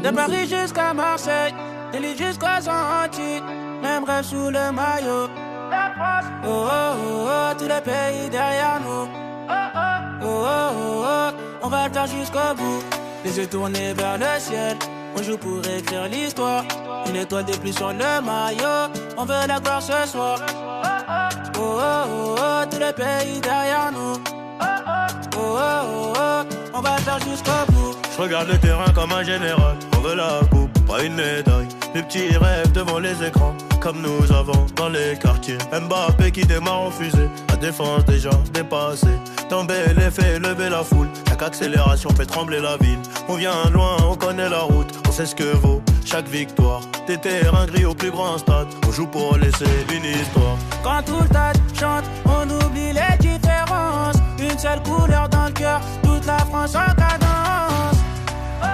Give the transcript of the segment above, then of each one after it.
De Paris jusqu'à Marseille, de Lille jusqu'aux Antilles, même rêve sous le maillot. Oh oh oh oh, tous les pays derrière nous. Oh oh oh oh, on va le faire jusqu'au bout. Les yeux tournés vers le ciel, on joue pour écrire l'histoire. Une étoile de plus sur le maillot, on veut la gloire ce soir. Oh oh oh oh, tous les pays derrière nous. Oh oh oh oh, on va le faire jusqu'au bout. Je regarde le terrain comme un général, on veut la coupe, pas une médaille. Les petits rêves devant les écrans, comme nous avons dans les quartiers. Mbappé qui démarre en fusée, la défense déjà dépassée. Tomber l'effet, lever la foule, chaque accélération fait trembler la ville. On vient loin, on connaît la route, on sait ce que vaut chaque victoire. Des terrains gris au plus grand stade, on joue pour laisser une histoire. Quand tout le stade chante, on oublie les différences. Une seule couleur dans le cœur, toute la France en cadence. Oh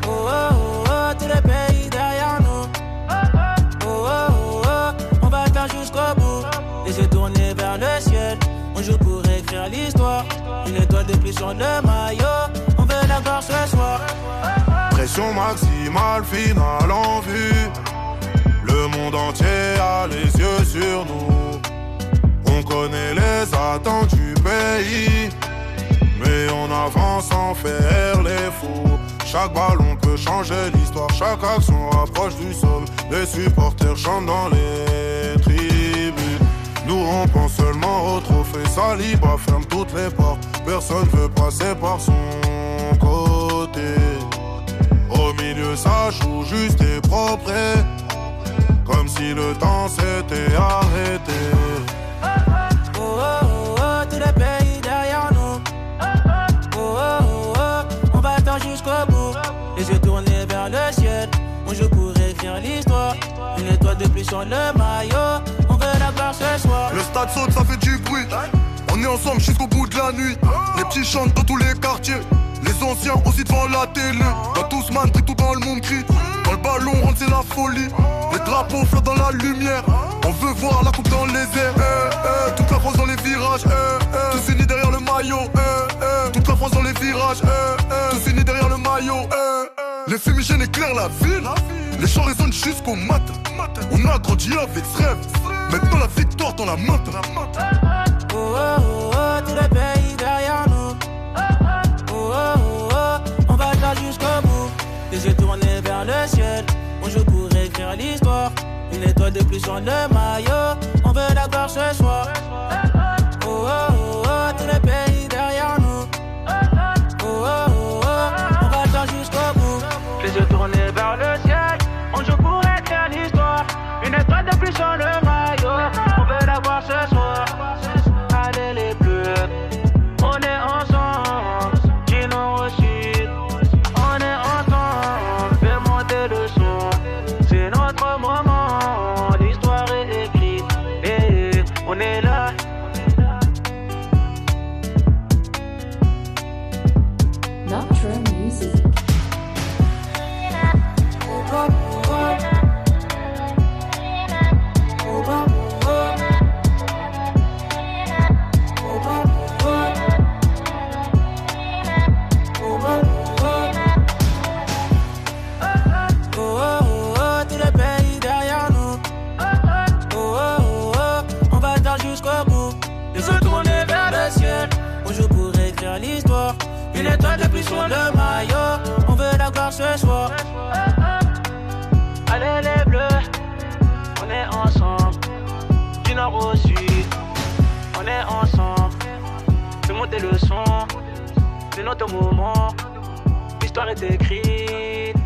oh oh oh, tous les pays derrière nous. Oh oh oh oh, on va le faire jusqu'au bout. Les yeux tournés vers le ciel, on joue pour écrire l'histoire. Une étoile de plus sur le maillot, on veut la voir ce soir. Pression maximale, finale en vue. Le monde entier a les yeux sur nous. On connaît les attentes du pays, mais on avance sans faire les fous. Chaque ballon peut changer l'histoire, chaque action rapproche du sol. Les supporters chantent dans les tribunes. Nous on pense seulement au trophée. Saliba ferme toutes les portes, personne veut passer par son côté. Au milieu ça joue juste et propre, comme si le temps s'était arrêté. Oh oh oh oh, tous les pays derrière nous. Oh oh oh oh, on va le faire jusqu'au bout. Les yeux tournés vers le ciel, on joue pour écrire l'histoire. Une étoile de plus sur le maillot, on veut la voir ce soir. Le stade saute, ça fait du bruit. On est ensemble jusqu'au bout de la nuit. Les petits chantent dans tous les quartiers, les anciens aussi devant la télé. Dans tous man, tout dans le monde crie. Quand le ballon rentre c'est la folie. Les drapeaux flottent dans la lumière, on veut voir la coupe dans les airs. Toute la France dans les virages, tous unis derrière le maillot. Toute la France dans les virages, tous unis derrière le maillot. Les fumigènes éclairent la ville, les chants résonnent jusqu'au matin. On a grandi avec ce rêve, maintenant la victoire dans la main. Oh oh oh oh, tous les pays derrière nous. Oh oh oh oh, on va le faire jusqu'au bout. Les yeux tournés vers le ciel, on joue pour écrire l'histoire. Une étoile de plus sur le maillot, on veut la voir ce soir. Oh oh oh oh, tous les pays derrière nous. Oh oh oh oh, on va le faire jusqu'au bout. Les yeux tournés vers le ciel, on joue pour écrire l'histoire. Une étoile de plus sur le maillot, on veut la voir ce soir. Allez les bleus, on est ensemble, du nord au sud. On est ensemble, fais monter le son. C'est notre moment, l'histoire est écrite. Et on est là. Nocturne Music. L'histoire, une étoile de plus sur le maillot, on veut la voir ce soir. Allez les bleus, on est ensemble, du nord au sud, on est ensemble. Fais monter le son, c'est notre moment, l'histoire est écrite.